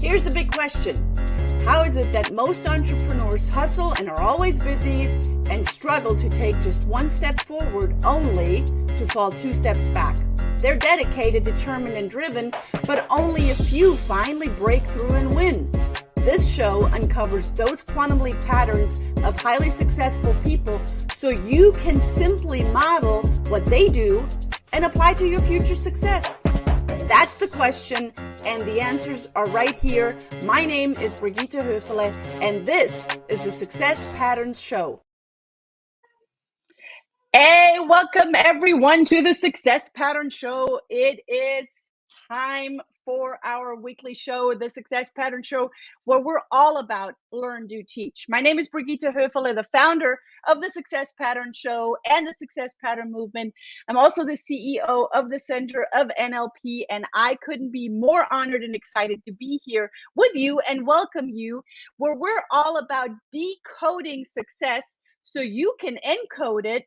Here's the big question. How is it that most entrepreneurs hustle and are always busy and struggle to take just one step forward only to fall two steps back? They're dedicated, determined, and driven, but only a few finally break through and win. This show uncovers those quantum leap patterns of highly successful people so you can simply model what they do and apply to your future success. That's the question, and the answers are right here. My name is Brigitte Höfele, and this is the Success Patterns Show. Hey, welcome everyone to the Success Pattern Show. It is time for our weekly show, the Success Pattern Show, where we're all about learn, do, teach. My name is Brigitte Höfele, the founder of the Success Pattern Show and the Success Pattern Movement. I'm also the CEO of the Center of NLP, and I couldn't be more honored and excited to be here with you and welcome you, where we're all about decoding success so you can encode it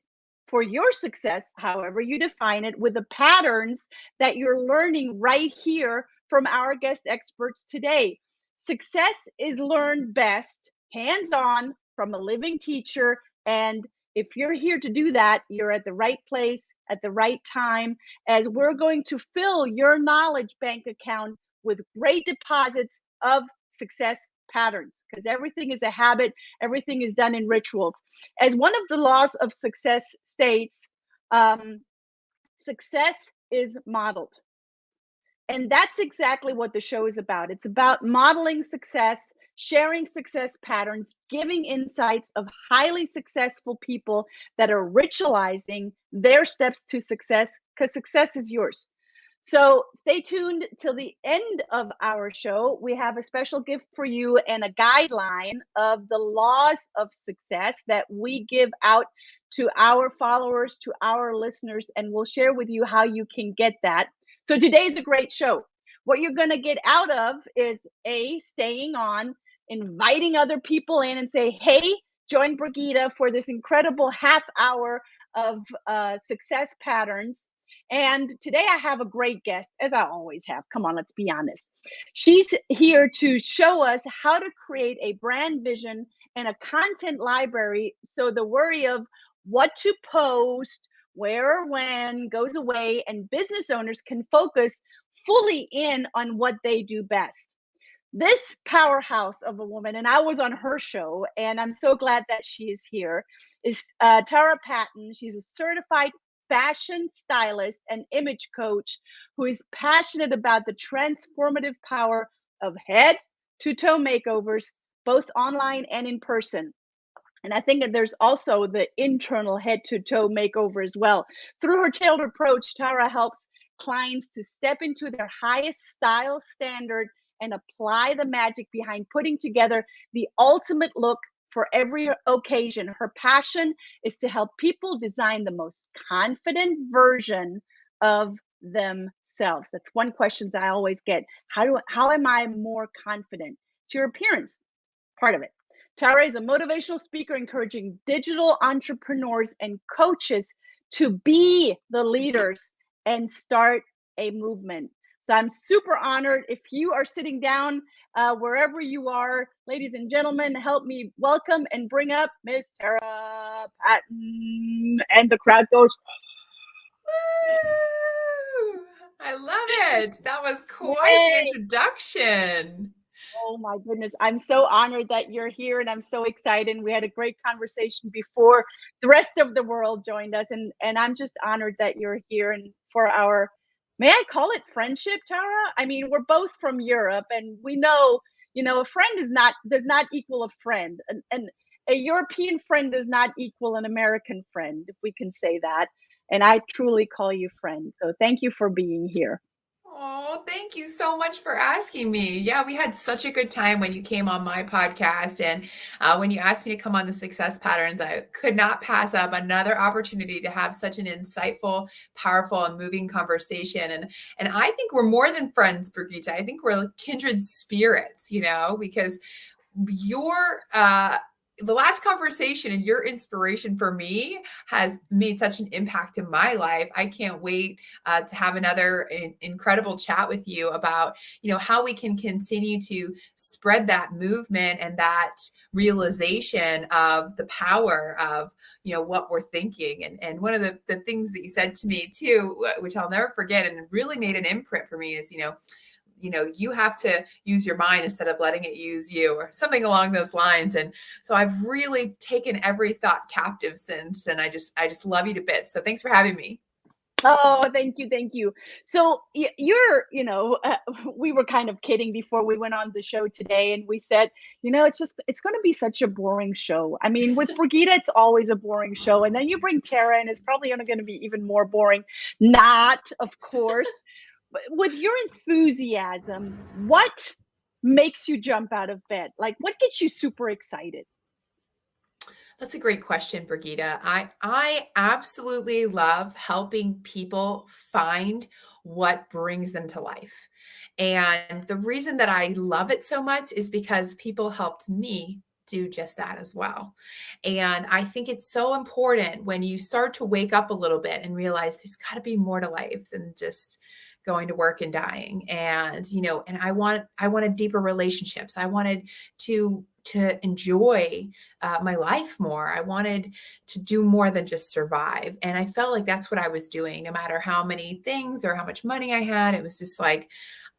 for your success, however you define it, with the patterns that you're learning right here from our guest experts today. Success is learned best hands-on from a living teacher. And if you're here to do that, you're at the right place at the right time, as we're going to fill your knowledge bank account with great deposits of success patterns, because everything is a habit, everything is done in rituals. As one of the laws of success states, success is modeled. And that's exactly what the show is about. It's about modeling success, sharing success patterns, giving insights of highly successful people that are ritualizing their steps to success, because success is yours. So stay tuned till the end of our show. We have a special gift for you and a guideline of the laws of success that we give out to our followers, to our listeners, and we'll share with you how you can get that. So today's a great show. What you're going to get out of is staying on, inviting other people in and say, hey, join Brigitte for this incredible half hour of success patterns. And today I have a great guest, as I always have. Come on, let's be honest. She's here to show us how to create a brand vision and a content library so the worry of what to post, where or when goes away, and business owners can focus fully in on what they do best. This powerhouse of a woman, and I was on her show, and I'm so glad that she is here, is Tara Patten. She's a certified fashion stylist and image coach who is passionate about the transformative power of head to toe makeovers, both online and in person. And I think that there's also the internal head to toe makeover as well. Through her tailored approach, Tara helps clients to step into their highest style standard and apply the magic behind putting together the ultimate look for every occasion. Her passion is to help people design the most confident version of themselves. That's one question that I always get. How am I more confident? It's your appearance, part of it. Tara is a motivational speaker encouraging digital entrepreneurs and coaches to be the leaders and start a movement. So I'm super honored. If you are sitting down wherever you are, ladies and gentlemen, help me welcome and bring up Miss Tara Patten. And the crowd goes, woo! I love it. That was quite the introduction. Oh my goodness. I'm so honored that you're here, and I'm so excited. We had a great conversation before the rest of the world joined us, and I'm just honored that you're here and for our, may I call it friendship, Tara? I mean, we're both from Europe, and we know, a friend does not equal a friend, and a European friend does not equal an American friend, if we can say that. And I truly call you friend. So thank you for being here. Oh, thank you so much for asking me. Yeah, we had such a good time when you came on my podcast. And when you asked me to come on the Success Patterns, I could not pass up another opportunity to have such an insightful, powerful, and moving conversation. And I think we're more than friends, Brigitte. I think we're kindred spirits, because your the last conversation and your inspiration for me has made such an impact in my life. I can't wait to have another incredible chat with you about, how we can continue to spread that movement and that realization of the power of, what we're thinking. And one of the things that you said to me too, which I'll never forget and really made an imprint for me is, you have to use your mind instead of letting it use you, or something along those lines. And so I've really taken every thought captive since, and I just love you to bits. So thanks for having me. Oh, thank you, thank you. So you're, we were kind of kidding before we went on the show today, and we said, it's going to be such a boring show. I mean, with Brigitte, it's always a boring show, and then you bring Tara, and it's probably only going to be even more boring. Not, of course. But with your enthusiasm, what makes you jump out of bed? Like, what gets you super excited? That's a great question, Brigitte. I absolutely love helping people find what brings them to life. And the reason that I love it so much is because people helped me do just that as well. And I think it's so important when you start to wake up a little bit and realize there's got to be more to life than just going to work and dying. And, and I wanted deeper relationships. I wanted to enjoy my life more. I wanted to do more than just survive. And I felt like that's what I was doing, no matter how many things or how much money I had. It was just like,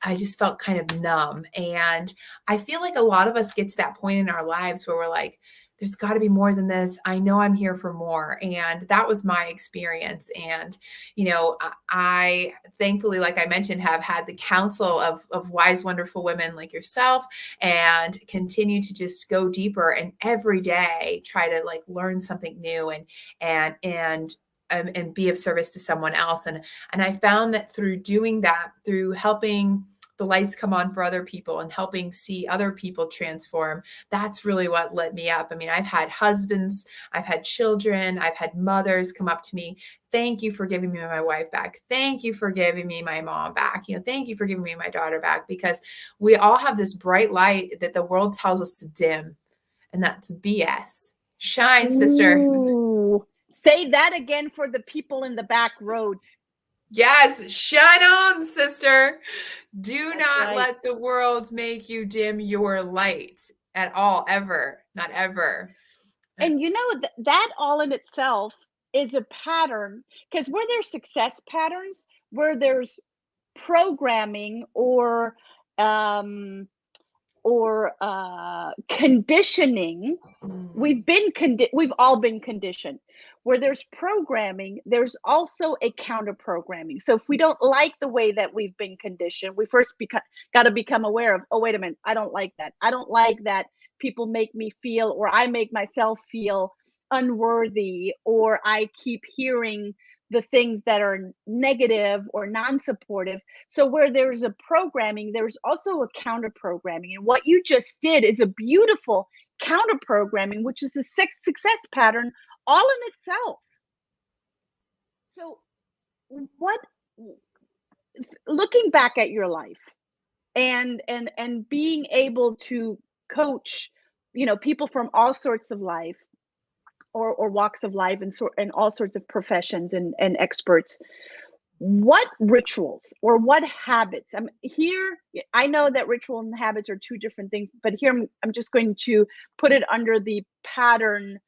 I just felt kind of numb. And I feel like a lot of us get to that point in our lives where we're like, there's got to be more than this. I know I'm here for more. And that was my experience. And, I thankfully, like I mentioned, have had the counsel of wise, wonderful women like yourself, and continue to just go deeper and every day try to like learn something new and be of service to someone else. And I found that through doing that, through helping the lights come on for other people and helping see other people transform, that's really what lit me up. I mean, I've had husbands, I've had children, I've had mothers come up to me. Thank you for giving me my wife back. Thank you for giving me my mom back. Thank you for giving me my daughter back, because we all have this bright light that the world tells us to dim. And that's BS. Shine, sister. Ooh. Say that again for the people in the back row. Yes, shine on, sister. Do That's not right. let the world make you dim your light at all, ever, not ever. And that all in itself is a pattern, because where there's success patterns, where there's programming or conditioning, we've all been conditioned. Where there's programming, there's also a counter programming. So if we don't like the way that we've been conditioned, we first got to become aware of, oh, wait a minute, I don't like that. I don't like that people make me feel, or I make myself feel unworthy, or I keep hearing the things that are negative or non-supportive. So where there's a programming, there's also a counter programming. And what you just did is a beautiful counter programming, which is a success pattern all in itself. So looking back at your life and being able to coach, people from all sorts of life or walks of life, and all sorts of professions and experts, what rituals or what habits, I know that ritual and habits are two different things, but here I'm just going to put it under the pattern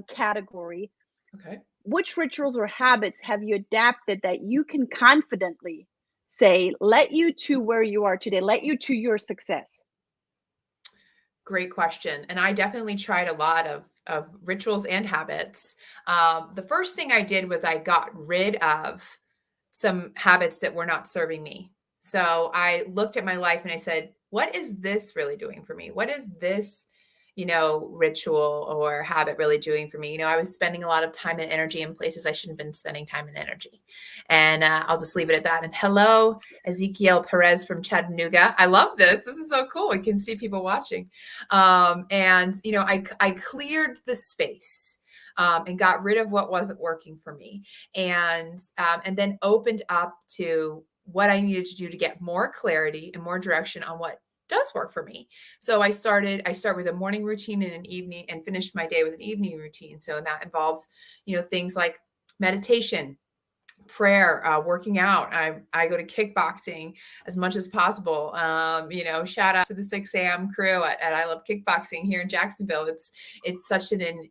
category. Okay. Which rituals or habits have you adapted that you can confidently say led you to where you are today, led you to your success? Great question. And I definitely tried a lot of rituals and habits. The first thing I did was I got rid of some habits that were not serving me. So I looked at my life and I said, what is this really doing for me? What is this, ritual or habit really doing for me? I was spending a lot of time and energy in places I shouldn't have been spending time and energy. And I'll just leave it at that. And hello, Ezekiel Perez from Chattanooga. I love this. This is so cool. I can see people watching. I cleared the space. And got rid of what wasn't working for me, and then opened up to what I needed to do to get more clarity and more direction on what does work for me. So I start with a morning routine and an evening, and finish my day with an evening routine. So that involves, things like meditation, prayer, working out. I go to kickboxing as much as possible. Shout out to the 6 a.m. crew at I Love Kickboxing here in Jacksonville. It's such an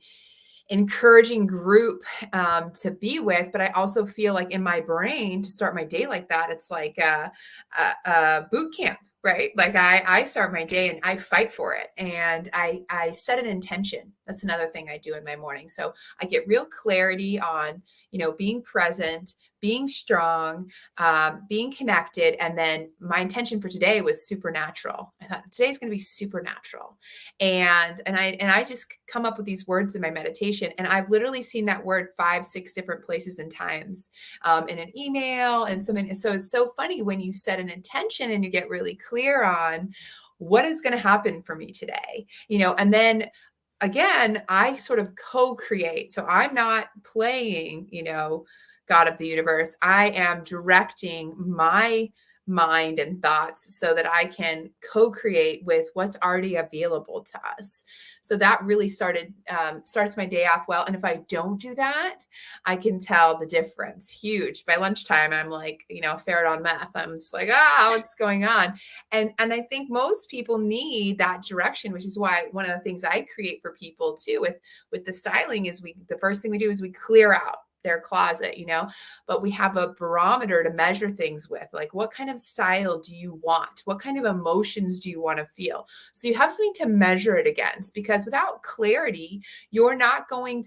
encouraging group to be with, but I also feel like in my brain, to start my day like that, it's like a boot camp, right? Like I start my day and I fight for it, and I set an intention. That's another thing I do in my morning. So I get real clarity on, being present, being strong, being connected. And then my intention for today was supernatural. I thought today's going to be supernatural. And I just come up with these words in my meditation. And I've literally seen that word 5, 6 different places and times, in an email and something. So it's so funny when you set an intention and you get really clear on what is going to happen for me today, and then again, I sort of co-create. So I'm not playing, God of the universe. I am directing my mind and thoughts so that I can co-create with what's already available to us. So that really starts my day off well. And if I don't do that, I can tell the difference. Huge. By lunchtime, I'm like, ferret on meth. I'm just like, what's going on? And I think most people need that direction, which is why one of the things I create for people too with the styling is the first thing we do is we clear out their closet, but we have a barometer to measure things with, like, what kind of style do you want? What kind of emotions do you want to feel? So you have something to measure it against, because without clarity, you're just going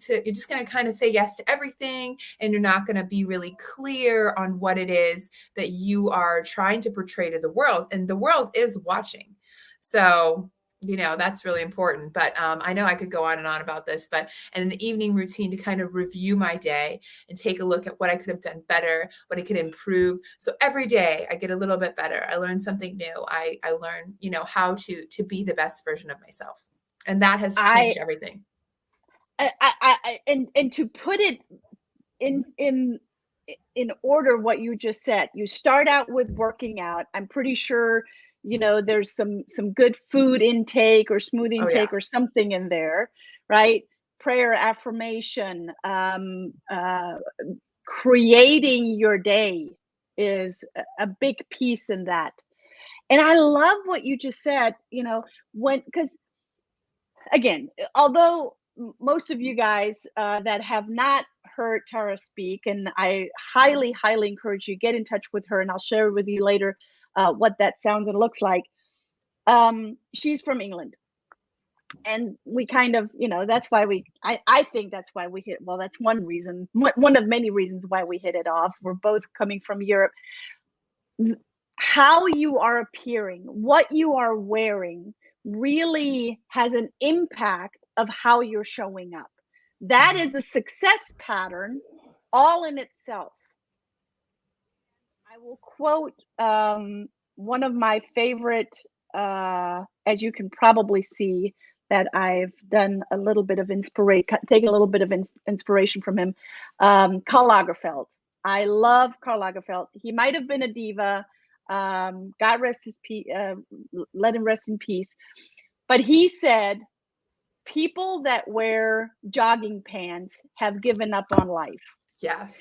to kind of say yes to everything. And you're not going to be really clear on what it is that you are trying to portray to the world. And the world is watching. So that's really important. But I know I could go on and on about this, and an evening routine to kind of review my day and take a look at what I could have done better, what I could improve. So every day I get a little bit better. I learn something new. I learn, how to be the best version of myself. And that has changed everything. And to put it in order, what you just said, you start out with working out. I'm pretty sure there's some good food intake or smooth intake or something in there, right? Prayer, affirmation, creating your day is a big piece in that. And I love what you just said, because again, although most of you guys that have not heard Tara speak, and I highly, highly encourage you, get in touch with her, and I'll share with you later what that sounds and looks like. She's from England, and we kind of, that's why I think that's why we hit, well, that's one reason, one of many reasons why we hit it off. We're both coming from Europe. How you are appearing, what you are wearing really has an impact of how you're showing up. That is a success pattern all in itself. I will quote one of my favorite, as you can probably see, that I've done a little bit of taken a little bit of inspiration from him, Karl Lagerfeld. I love Karl Lagerfeld. He might have been a diva. God rest his peace, let him rest in peace. But he said, people that wear jogging pants have given up on life. Yes.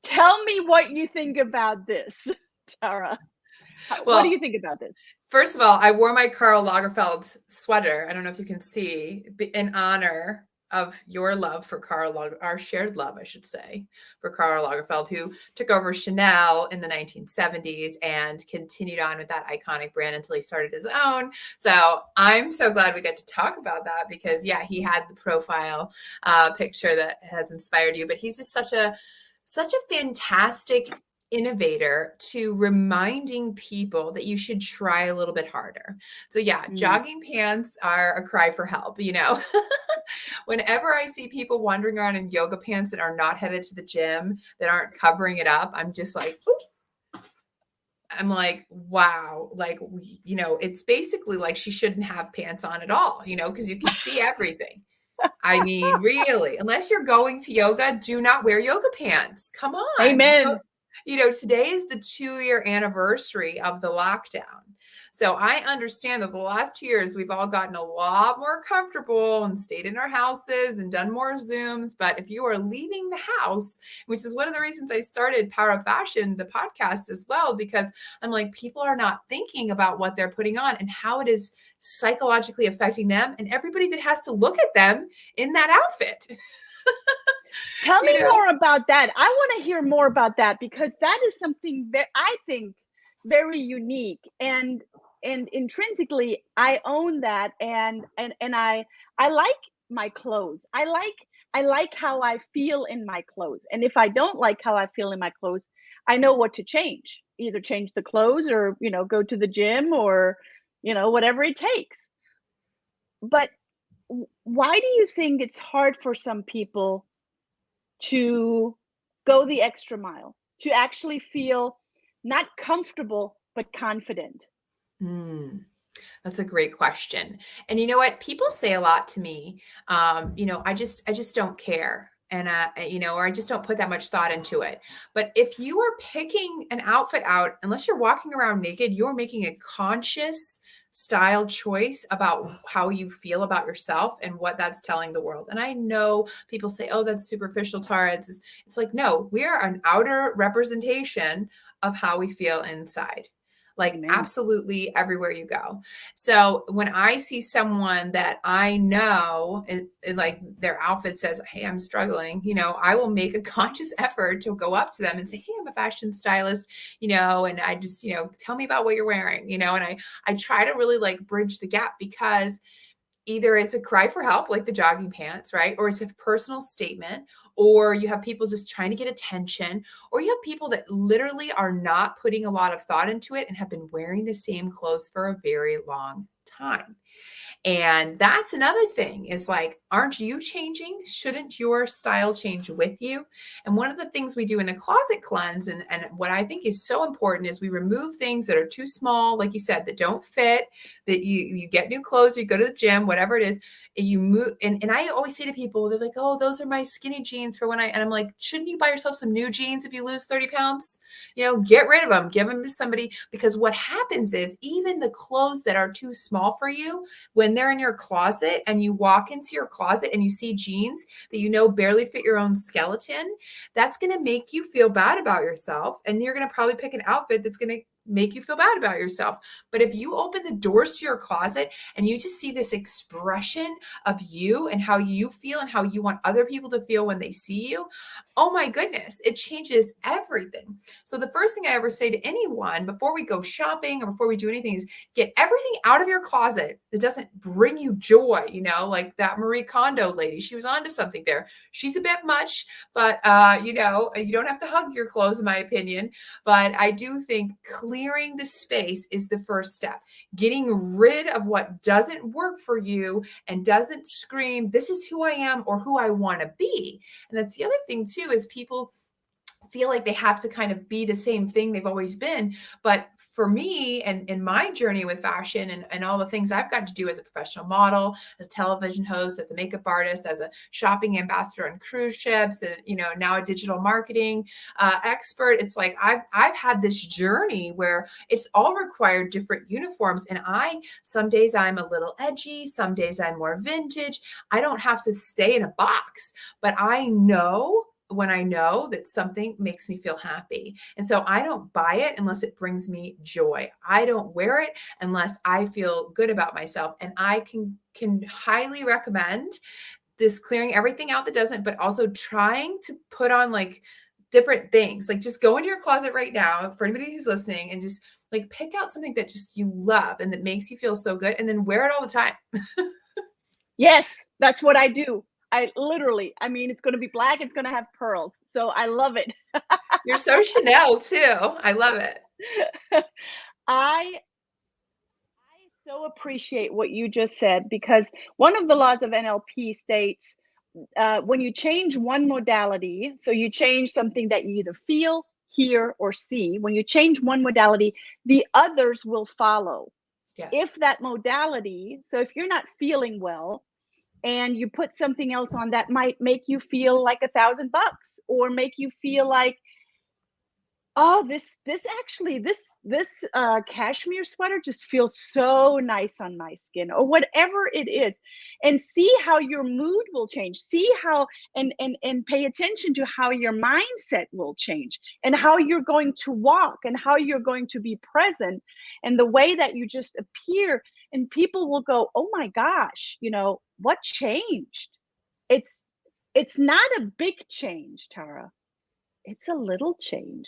Tell me what you think about this, Tara. What do you think about this? First of all, I wore my Karl Lagerfeld sweater. I don't know if you can see, in honor of your love for our shared love, I should say, for Karl Lagerfeld, who took over Chanel in the 1970s and continued on with that iconic brand until he started his own. So I'm so glad we get to talk about that, because he had the profile picture that has inspired you, but he's just such a fantastic innovator to reminding people that you should try a little bit harder. So jogging pants are a cry for help, Whenever I see people wandering around in yoga pants that are not headed to the gym, that aren't covering it up, I'm just like, ooh. I'm like, wow, like, it's basically like she shouldn't have pants on at all, because you can see everything. I mean, really, unless you're going to yoga, do not wear yoga pants. Come on. Amen. Today is the 2-year anniversary of the lockdown. So I understand that the last 2 years, we've all gotten a lot more comfortable and stayed in our houses and done more Zooms. But if you are leaving the house, which is one of the reasons I started Power of Fashion, the podcast as well, because I'm like, people are not thinking about what they're putting on and how it is psychologically affecting them and everybody that has to look at them in that outfit. Tell me You know? more about that. I want to hear more about that because that is something that I think very unique and intrinsically I own that and I like my clothes. I like how I feel in my clothes. And if I don't like how I feel in my clothes, I know what to change. Either change the clothes or, go to the gym or, whatever it takes. But why do you think it's hard for some people to go the extra mile, to actually feel not comfortable, but confident? Mm. That's a great question. And you know what? People say a lot to me. I just don't care. And or I just don't put that much thought into it. But if you are picking an outfit out, unless you're walking around naked, you're making a conscious style choice about how you feel about yourself and what that's telling the world. And I know people say, "Oh, that's superficial, Tara." It's like, no, we are an outer representation of how we feel inside. Like Amen. absolutely everywhere you go. So when I see someone that I know, like their outfit says, "Hey, I'm struggling," I will make a conscious effort to go up to them and say, "Hey, I'm a fashion stylist," and I just, tell me about what you're wearing, and I try to really like bridge the gap because either it's a cry for help, like the jogging pants, right? Or it's a personal statement, or you have people just trying to get attention, or you have people that literally are not putting a lot of thought into it and have been wearing the same clothes for a very long time. And that's another thing is like, aren't you changing? Shouldn't your style change with you? And one of the things we do in a closet cleanse, and what I think is so important is we remove things that are too small, like you said, that don't fit, that you get new clothes, you go to the gym, whatever it is, and you move. And I always say to people, they're like, "Oh, those are my skinny jeans for when and I'm like, shouldn't you buy yourself some new jeans if you lose 30 pounds? Get rid of them, give them to somebody, because what happens is even the clothes that are too small for you, when they're in your closet and you walk into your closet and you see jeans that barely fit your own skeleton, that's going to make you feel bad about yourself. And you're going to probably pick an outfit that's going to make you feel bad about yourself. But if you open the doors to your closet and you just see this expression of you and how you feel and how you want other people to feel when they see you, oh my goodness, it changes everything. So the first thing I ever say to anyone before we go shopping or before we do anything is get everything out of your closet that doesn't bring you joy, like that Marie Kondo lady. She was onto something there. She's a bit much, but you don't have to hug your clothes, in my opinion. But I do think clearing the space is the first step. Getting rid of what doesn't work for you and doesn't scream, "This is who I am," or who I want to be. And that's the other thing too, is people feel like they have to kind of be the same thing they've always been. But for me and in my journey with fashion and all the things I've got to do as a professional model, as a television host, as a makeup artist, as a shopping ambassador on cruise ships, and now a digital marketing expert, it's like I've had this journey where it's all required different uniforms. And some days I'm a little edgy, some days I'm more vintage. I don't have to stay in a box, but I know when I know that something makes me feel happy. And so I don't buy it unless it brings me joy. I don't wear it unless I feel good about myself. And I can highly recommend this clearing everything out that doesn't, but also trying to put on like different things. Like just go into your closet right now for anybody who's listening and just like pick out something that just you love and that makes you feel so good, and then wear it all the time. Yes, that's what I do. I mean, it's going to be black, it's going to have pearls. So I love it. You're so Chanel too. I love it. I so appreciate what you just said because one of the laws of NLP states when you change one modality, so you change something that you either feel, hear, or see, when you change one modality, the others will follow. Yes. If that modality, so if you're not feeling well and you put something else on that might make you feel like $1,000 or make you feel like Oh, this cashmere sweater just feels so nice on my skin, or whatever it is. And see how your mood will change. See how, and pay attention to how your mindset will change, and how you're going to walk, and how you're going to be present, and the way that you just appear. And people will go, "Oh my gosh, what changed?" It's it's not a big change, Tara. It's a little change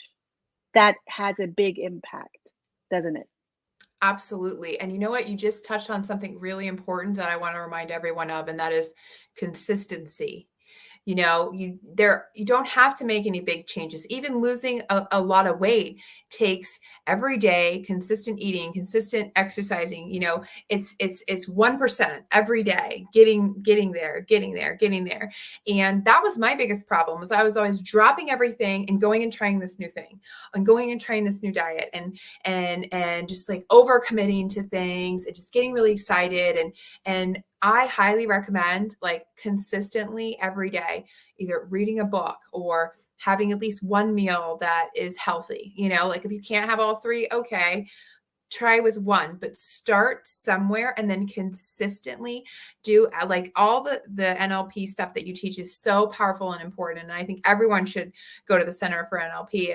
that has a big impact, doesn't it? Absolutely. And you know what? You just touched on something really important that I want to remind everyone of, and that is consistency. You don't have to make any big changes. Even losing a lot of weight takes every day consistent eating, consistent exercising. It's 1% every day, getting there, getting there. And that was my biggest problem, was I was always dropping everything and going and trying this new thing, and going and trying this new diet, and just like over committing to things and just getting really excited. And I highly recommend, like, consistently every day, either reading a book or having at least one meal that is healthy. Like, if you can't have all three, okay, try with one, but start somewhere and then consistently do, like, all the NLP stuff that you teach is so powerful and important. And I think everyone should go to the Center for NLP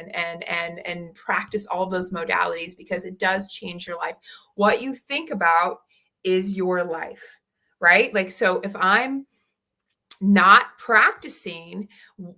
and practice all of those modalities, because it does change your life. What you think about is your life, right? Like, so if I'm not practicing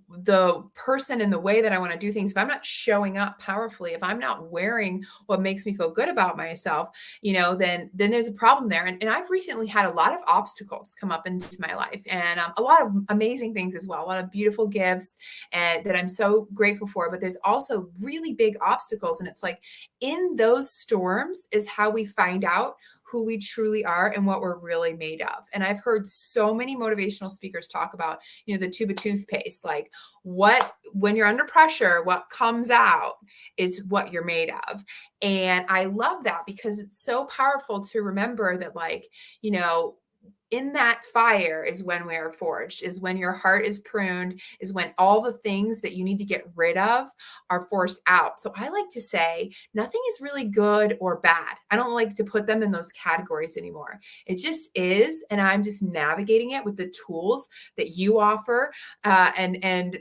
the person in the way that I want to do things, if I'm not showing up powerfully, if I'm not wearing what makes me feel good about myself, then there's a problem there. And I've recently had a lot of obstacles come up into my life, and a lot of amazing things as well, a lot of beautiful gifts, and that I'm so grateful for. But there's also really big obstacles, and it's like, in those storms is how we find out who we truly are and what we're really made of. And I've heard so many motivational speakers talk about, the tube of toothpaste, like, when you're under pressure, what comes out is what you're made of. And I love that, because it's so powerful to remember that, like, in that fire is when we are forged, is when your heart is pruned, is when all the things that you need to get rid of are forced out. So I like to say nothing is really good or bad. I don't like to put them in those categories anymore. It just is. And I'm just navigating it with the tools that you offer, and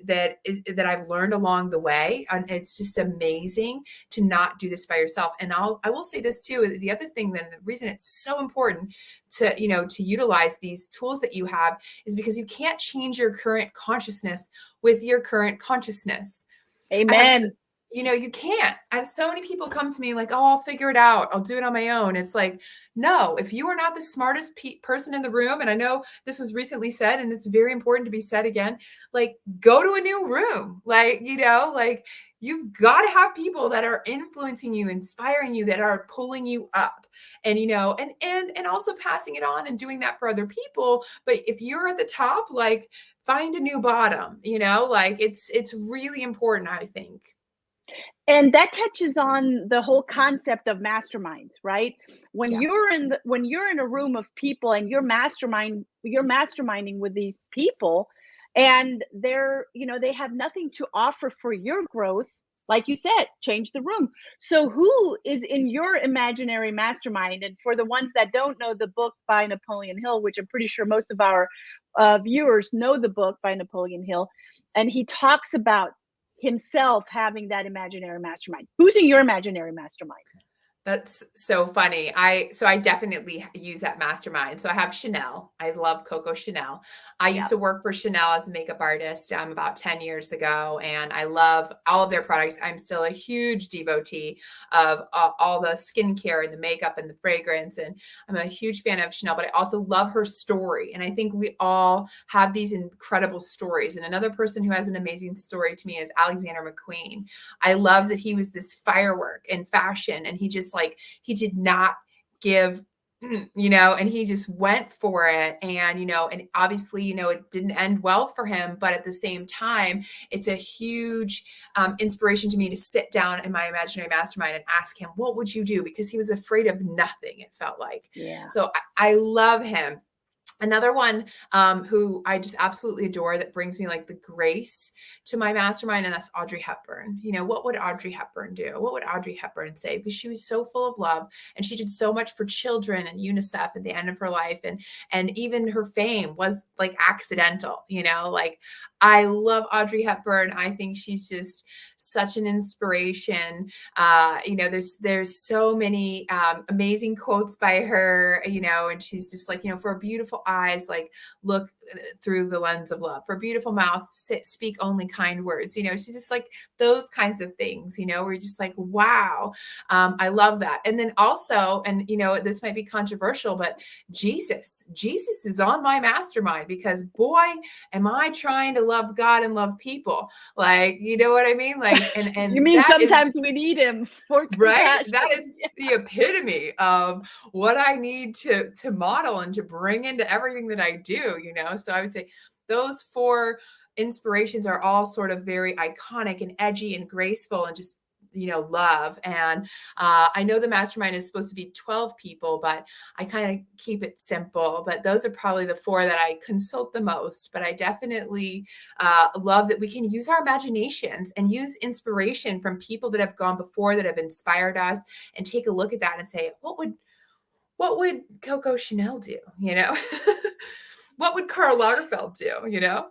that I've learned along the way. And it's just amazing to not do this by yourself. And I will say this too. The other thing, then, the reason it's so important to utilize these tools that you have, is because you can't change your current consciousness with your current consciousness. I have, Amen. you can't. I have so many people come to me like, "Oh, I'll figure it out. I'll do it on my own." It's like, no, if you are not the smartest person in the room, and I know this was recently said, and it's very important to be said again, like, go to a new room. Like, you've got to have people that are influencing you, inspiring you, that are pulling you up, and and also passing it on and doing that for other people. But if you're at the top, like, find a new bottom. Like, it's really important, I think. And that touches on the whole concept of masterminds, right? Yeah. When you're in a room of people, and you're masterminding with these people, and they have nothing to offer for your growth. Like you said, change the room. So who is in your imaginary mastermind? And for the ones that don't know the book by Napoleon Hill, which I'm pretty sure most of our viewers know the book by Napoleon Hill, and he talks about himself having that imaginary mastermind. Who's in your imaginary mastermind? That's so funny. I definitely use that mastermind. So I have Chanel. I love Coco Chanel. I used Yeah. to work for Chanel as a makeup artist about 10 years ago, and I love all of their products. I'm still a huge devotee of all the skincare and the makeup and the fragrance, and I'm a huge fan of Chanel, but I also love her story. And I think we all have these incredible stories. And another person who has an amazing story to me is Alexander Mcqueen. I love that he was this firework in fashion, and he did not give, and he just went for it. And obviously, it didn't end well for him, but at the same time, it's a huge inspiration to me to sit down in my imaginary mastermind and ask him, what would you do? Because he was afraid of nothing, it felt like. Yeah. So I love him. Another one who I just absolutely adore that brings me like the grace to my mastermind, and that's Audrey Hepburn. You know, what would Audrey Hepburn do? What would Audrey Hepburn say? Because she was so full of love and she did so much for children and UNICEF at the end of her life. And even her fame was like accidental, you know, like I love Audrey Hepburn. I think she's just such an inspiration. You know, there's so many amazing quotes by her, you know, and she's just like, you know, for beautiful eyes, like look through the lens of love. For a beautiful mouth, speak only kind words. You know, she's just like those kinds of things, you know, we're just like, wow, I love that. And then also, and you know, this might be controversial, but Jesus is on my mastermind because boy, am I trying to love God and love people. Like, you know what I mean? Like, and You mean that is sometimes we need him for right. compassion? That is the epitome of what I need to model and to bring into everything that I do, you know? So I would say those four inspirations are all sort of very iconic and edgy and graceful and just, you know, love. And I know the mastermind is supposed to be 12 people, but I kind of keep it simple. But those are probably the four that I consult the most. But I definitely love that we can use our imaginations and use inspiration from people that have gone before, that have inspired us, and take a look at that and say, what would Coco Chanel do? You know, what would Karl Lagerfeld do? You know,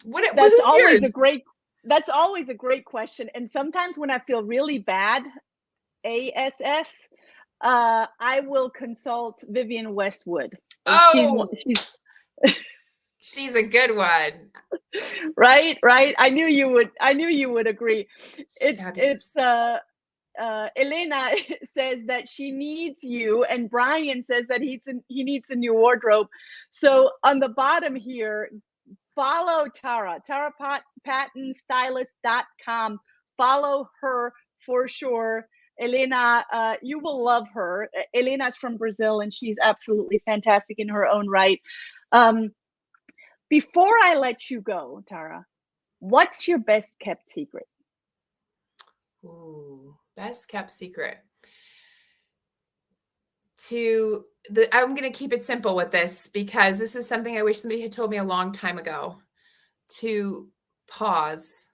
what That's is always a yours? great that's always a great question. And sometimes when I feel really bad, ASS, I will consult Vivienne Westwood. Oh, She's she's a good one. right, right. I knew you would agree. She's fabulous. It's Elena says that she needs you, and Brian says that he needs a new wardrobe. So on the bottom here, follow Tara Patten Stylist.com. Follow her for sure. Elena, you will love her. Elena's from Brazil and she's absolutely fantastic in her own right. Before I let you go, Tara, what's your best kept secret? Ooh, best kept secret. I'm going to keep it simple with this because this is something I wish somebody had told me a long time ago. To pause.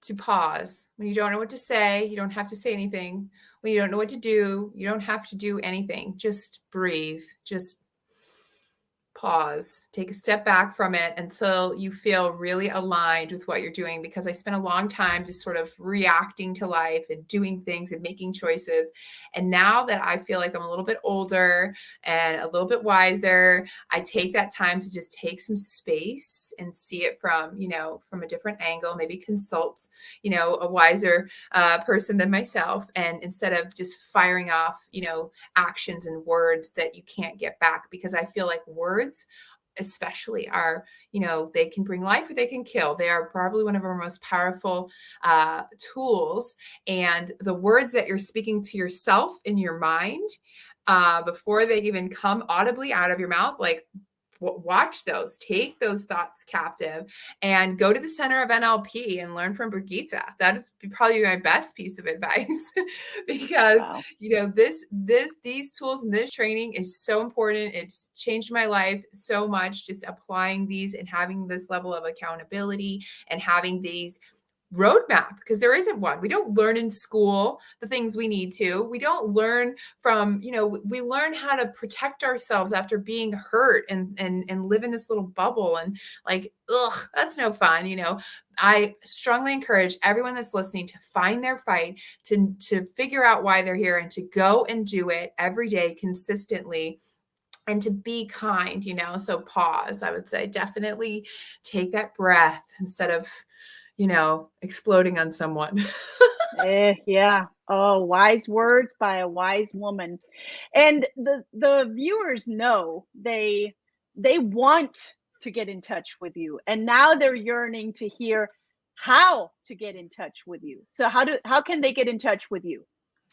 To pause. When you don't know what to say, you don't have to say anything. When you don't know what to do, you don't have to do anything. Just breathe. Just pause, take a step back from it until you feel really aligned with what you're doing. Because I spent a long time just sort of reacting to life and doing things and making choices. And now that I feel like I'm a little bit older and a little bit wiser, I take that time to just take some space and see it from, you know, from a different angle, maybe consult, you know, a wiser person than myself. And instead of just firing off, you know, actions and words that you can't get back, because I feel like words especially are, you know, they can bring life or they can kill. They are probably one of our most powerful tools. And the words that you're speaking to yourself in your mind before they even come audibly out of your mouth, like watch those, take those thoughts captive, and go to the center of NLP and learn from Brigitte. That is probably my best piece of advice because Wow. you know these tools and this training is so important. It's changed my life so much, just applying these and having this level of accountability and having these roadmap, because there isn't one. We don't learn in school the things we need to. We don't learn from, you know, we learn how to protect ourselves after being hurt and live in this little bubble, and like, ugh, that's no fun, you know. I strongly encourage everyone that's listening to find their fight, to figure out why they're here, and to go and do it every day consistently, and to be kind, you know. So pause, I would say definitely take that breath instead of, you know, exploding on someone. Yeah. Oh, wise words by a wise woman. And the viewers know they want to get in touch with you. And now they're yearning to hear how to get in touch with you. So how can they get in touch with you?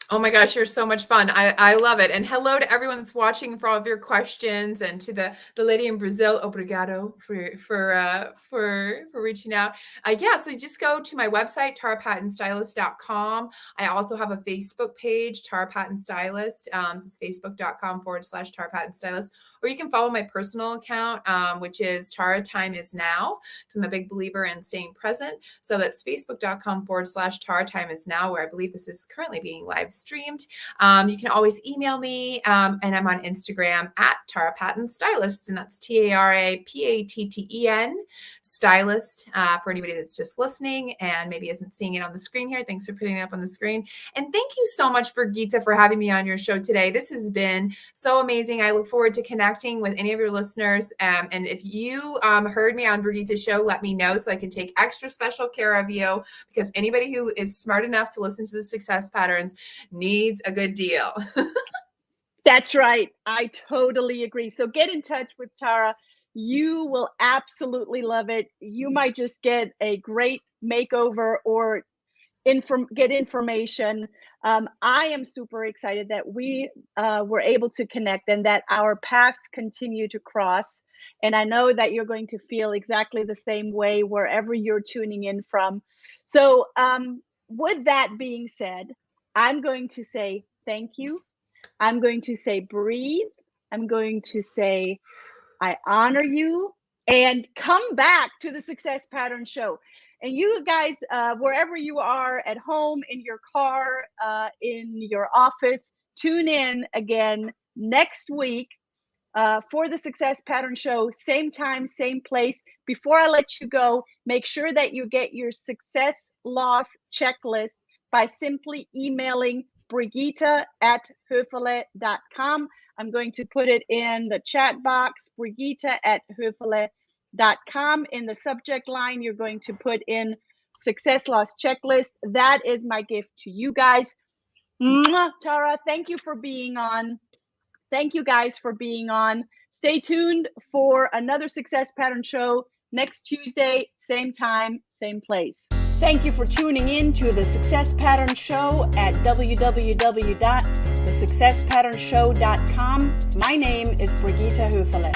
Oh my gosh, you're so much fun. I love it. And hello to everyone that's watching, for all of your questions, and to the lady in Brazil, obrigado for reaching out. Yeah, so just go to my website, tarapattenstylist.com. I also have a Facebook page, Tara Patten Stylist. So it's facebook.com/tarapattenstylist. or you can follow my personal account, which is Tara Time Is Now, because I'm a big believer in staying present. So that's facebook.com/Tara Time Is Now, where I believe this is currently being live streamed. You can always email me, and I'm on Instagram at Tara Patten Stylist, and that's TaraPatten Stylist, for anybody that's just listening and maybe isn't seeing it on the screen here. Thanks for putting it up on the screen. And thank you so much, Brigitte, for having me on your show today. This has been so amazing. I look forward to connecting with any of your listeners. And if you heard me on Brigitte's show, let me know so I can take extra special care of you, because anybody who is smart enough to listen to the success patterns needs a good deal. That's right. I totally agree. So get in touch with Tara. You will absolutely love it. You might just get a great makeover or get information. I am super excited that we were able to connect and that our paths continue to cross. And I know that you're going to feel exactly the same way wherever you're tuning in from. So with that being said, I'm going to say thank you. I'm going to say breathe. I'm going to say I honor you, and come back to the Success Pattern Show. And you guys, wherever you are, at home, in your car, in your office, tune in again next week for the Success Pattern Show, same time, same place. Before I let you go, make sure that you get your success loss checklist by simply emailing Brigitte@höfele.com. I'm going to put it in the chat box, Brigitte@höfele.com. In the subject line, you're going to put in success loss checklist. That is my gift to you guys. Mwah, Tara, thank you for being on. Thank you guys for being on. Stay tuned for another Success Pattern Show next Tuesday, same time, same place. Thank you for tuning in to the Success Pattern Show at www.thesuccesspatternshow.com. My name is Brigitte Höfele.